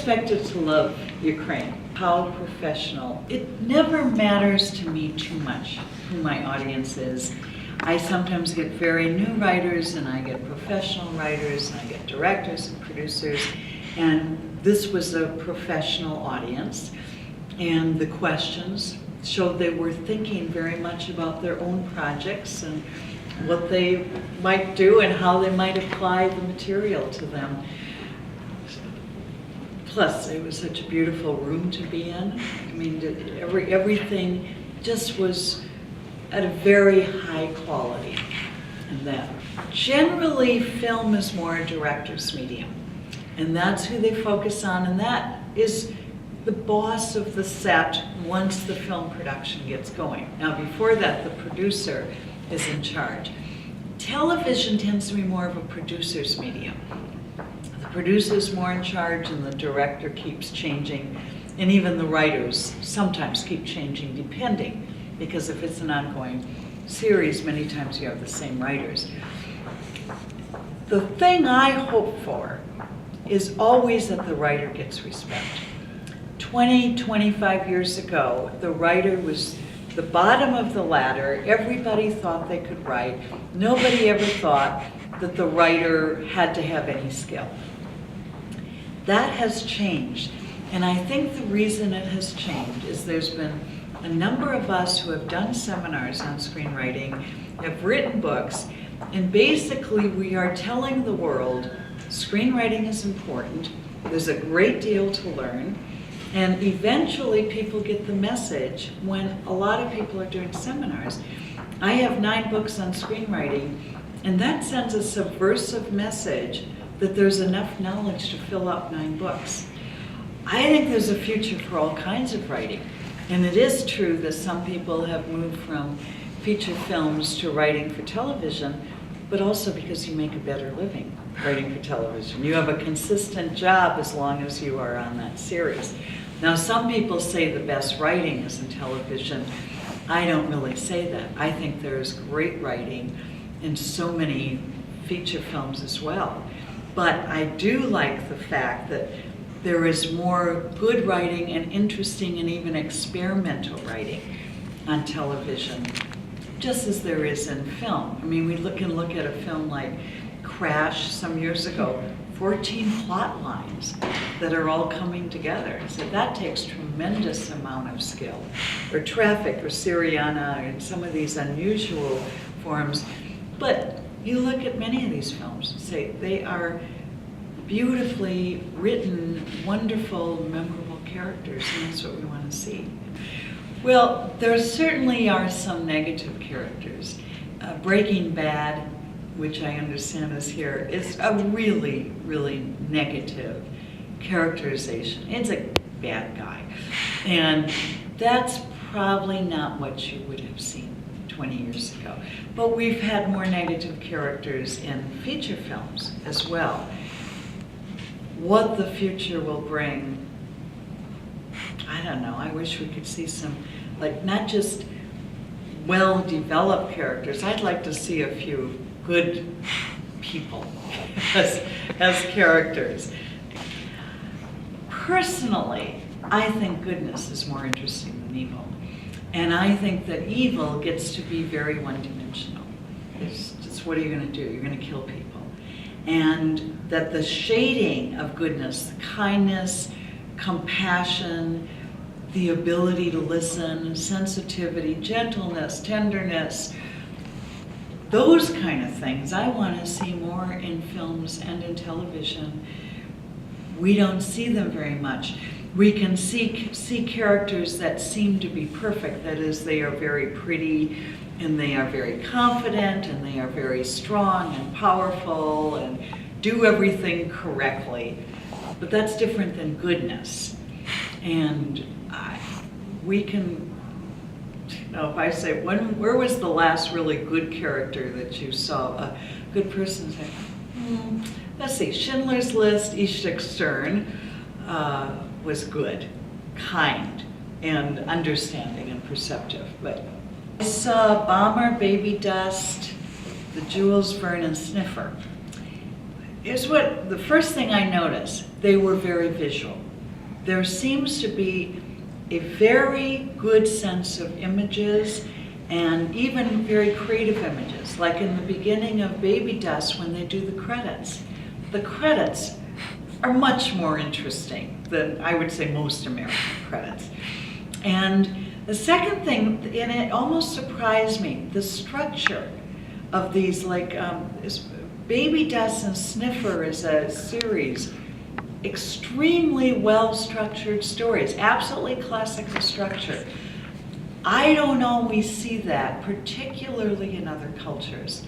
Expected to love Ukraine. How professional. It never matters to me too much who my audience is. I sometimes get very new writers, and I get professional writers, and I get directors and producers, and this was a professional audience, and the questions showed they were thinking very much about their own projects and what they might do and how they might apply the material to them. Plus, it was such a beautiful room to be in. I mean, everything just was at a very high quality. And that generally, film is more a director's medium, and that's who they focus on, and that is the boss of the set once the film production gets going. Now, before that, the producer is in charge. Television tends to be more of a producer's medium. The producer's more in charge, and the director keeps changing, and even the writers sometimes keep changing depending, because if it's an ongoing series, many times you have the same writers. The thing I hope for is always that the writer gets respect. 20, 25 years ago, the writer was the bottom of the ladder. Everybody thought they could write. Nobody ever thought that the writer had to have any skill. That has changed, and I think the reason it has changed is there's been a number of us who have done seminars on screenwriting, have written books, and basically we are telling the world screenwriting is important, there's a great deal to learn, and eventually people get the message when a lot of people are doing seminars. I have 9 books on screenwriting, and that sends a subversive message that there's enough knowledge to fill up 9 books. I think there's a future for all kinds of writing. And it is true that some people have moved from feature films to writing for television, but also because you make a better living writing for television. You have a consistent job as long as you are on that series. Now, some people say the best writing is in television. I don't really say that. I think there's great writing in so many feature films as well. But I do like the fact that there is more good writing and interesting and even experimental writing on television, just as there is in film. I mean, we can look at a film like Crash some years ago, 14 plot lines that are all coming together. So that takes tremendous amount of skill. Or Traffic or Syriana and some of these unusual forms. But you look at many of these films and say they are beautifully written, wonderful, memorable characters, and that's what we want to see. Well, there certainly are some negative characters. Breaking Bad, which I understand is here, is a really, really negative characterization. It's a bad guy. And that's probably not what you would have seen 20 years ago. But we've had more negative characters in feature films as well. What the future will bring, I don't know. I wish we could see some, like, not just well-developed characters. I'd like to see a few good people as characters. Personally, I think goodness is more interesting than evil. And I think that evil gets to be very one-dimensional. It's just, what are you going to do? You're going to kill people. And that the shading of goodness, the kindness, compassion, the ability to listen, sensitivity, gentleness, tenderness, those kind of things I want to see more in films and in television. We don't see them very much. We can see characters that seem to be perfect. That is, they are very pretty, and they are very confident, and they are very strong and powerful, and do everything correctly. But that's different than goodness. And we can, if I say, where was the last really good character that you saw? A good person say, let's see, Schindler's List, Ishtar Stern was good, kind, and understanding and perceptive. But I saw Bomber, Baby Dust, The Jules Verne, and Sniffer. Here's what, the first thing I noticed, they were very visual. there seems to be a very good sense of images and even very creative images. Like in the beginning of Baby Dust, when they do the credits are much more interesting than, I would say, most American credits. And the second thing, and it almost surprised me, the structure of these, like Baby Dust and Sniffer is a series, extremely well-structured stories, absolutely classical structure. I don't always see that, particularly in other cultures.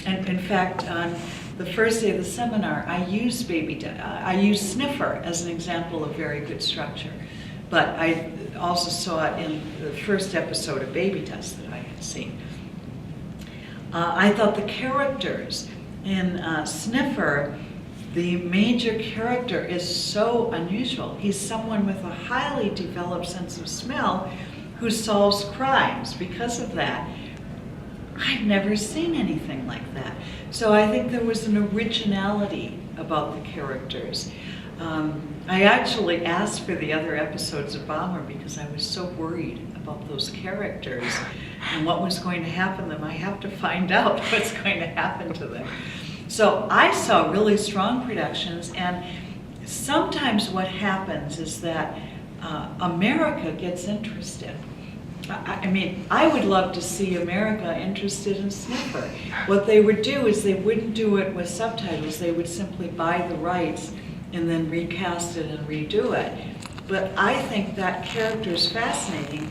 And in fact, on the first day of the seminar, I used Sniffer as an example of very good structure. But I also saw it in the first episode of Baby Dust that I had seen. I thought the characters in Sniffer, the major character is so unusual. He's someone with a highly developed sense of smell who solves crimes. Because of that, I've never seen anything like that. So I think there was an originality about the characters. I actually asked for the other episodes of Bomber because I was so worried about those characters and what was going to happen to them. I have to find out what's going to happen to them. So I saw really strong productions, and sometimes what happens is that America gets interested. I mean, I would love to see America interested in Sniffer. What they would do is they wouldn't do it with subtitles. They would simply buy the rights and then recast it and redo it. But I think that character is fascinating.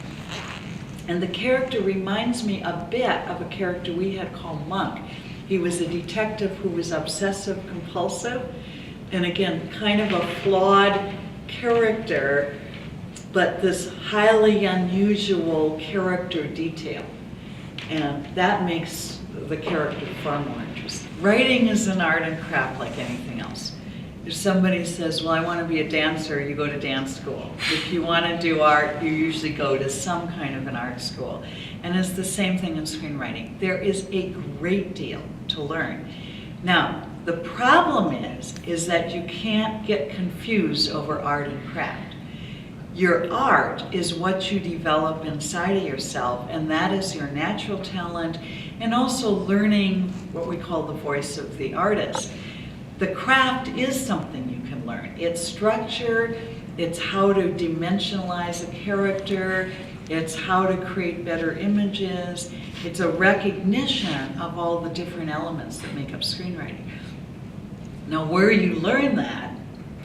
And the character reminds me a bit of a character we had called Monk. He was a detective who was obsessive compulsive. And again, kind of a flawed character, but this highly unusual character detail. And that makes the character far more interesting. Writing is an art and craft like anything else. If somebody says, well, I want to be a dancer, you go to dance school. If you want to do art, you usually go to some kind of an art school. And it's the same thing in screenwriting. There is a great deal to learn. Now, the problem is that you can't get confused over art and craft. Your art is what you develop inside of yourself, and that is your natural talent, and also learning what we call the voice of the artist. The craft is something you can learn. It's structure, it's how to dimensionalize a character, it's how to create better images, it's a recognition of all the different elements that make up screenwriting. Now, where you learn that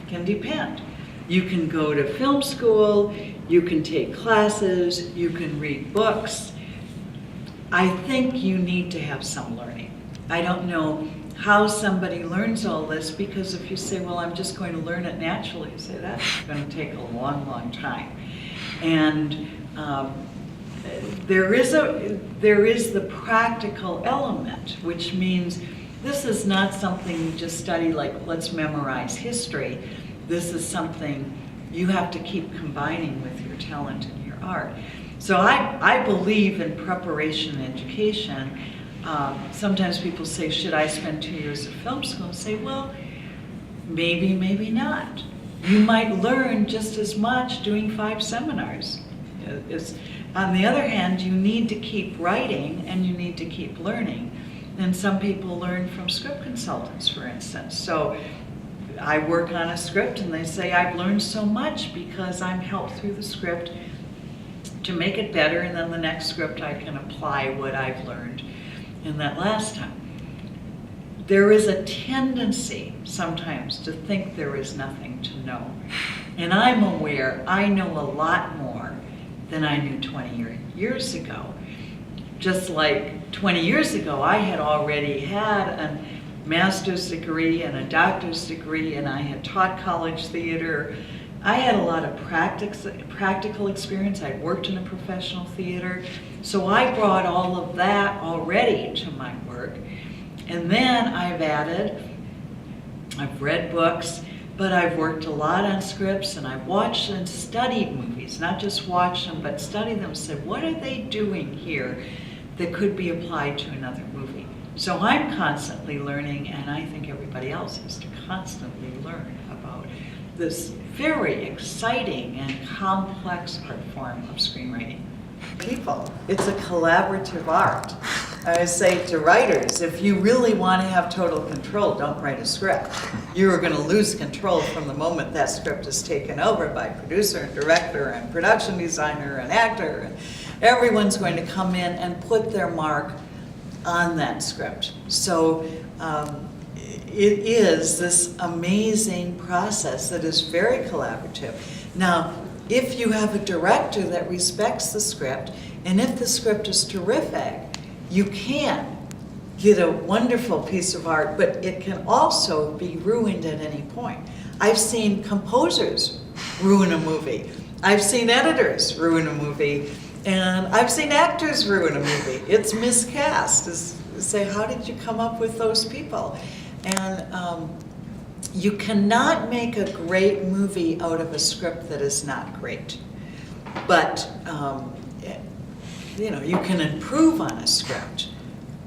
can depend. You can go to film school, you can take classes, you can read books. I think you need to have some learning. I don't know how somebody learns all this, because if you say, well, I'm just going to learn it naturally, you say that's going to take a long, long time. And there is the practical element, which means this is not something you just study like, let's memorize history. This is something you have to keep combining with your talent and your art. So I believe in preparation and education. Sometimes people say, should I spend 2 years at film school? And say, well, maybe, maybe not. You might learn just as much doing 5 seminars. On the other hand, you need to keep writing and you need to keep learning. And some people learn from script consultants, for instance. So I work on a script and they say, I've learned so much because I'm helped through the script to make it better, and then the next script I can apply what I've learned in that last time. There is a tendency sometimes to think there is nothing to know. And I'm aware I know a lot more than I knew 20 years ago. Just like 20 years ago, I had already had a master's degree and a doctor's degree, and I had taught college theater. I had a lot of practical experience. I'd worked in a professional theater. So I brought all of that already to my work. And then I've read books, but I've worked a lot on scripts, and I've watched and studied movies, not just watched them, but studied them and said, what are they doing here that could be applied to another movie? So I'm constantly learning, and I think everybody else has to constantly learn about this very exciting and complex art form of screenwriting. People, it's a collaborative art. I say to writers, if you really want to have total control, don't write a script. You are going to lose control from the moment that script is taken over by producer and director and production designer and actor. And everyone's going to come in and put their mark on that script. So it is this amazing process that is very collaborative. Now, if you have a director that respects the script, and if the script is terrific, you can get a wonderful piece of art, but it can also be ruined at any point. I've seen composers ruin a movie. I've seen editors ruin a movie. And I've seen actors ruin a movie. It's miscast. Say, how did you come up with those people? And you cannot make a great movie out of a script that is not great. But you know, you can improve on a script,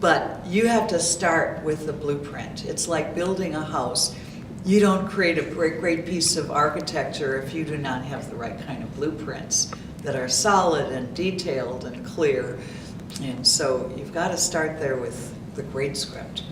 but you have to start with the blueprint. It's like building a house. You don't create a great piece of architecture if you do not have the right kind of blueprints that are solid and detailed and clear. And so you've got to start there with the great script.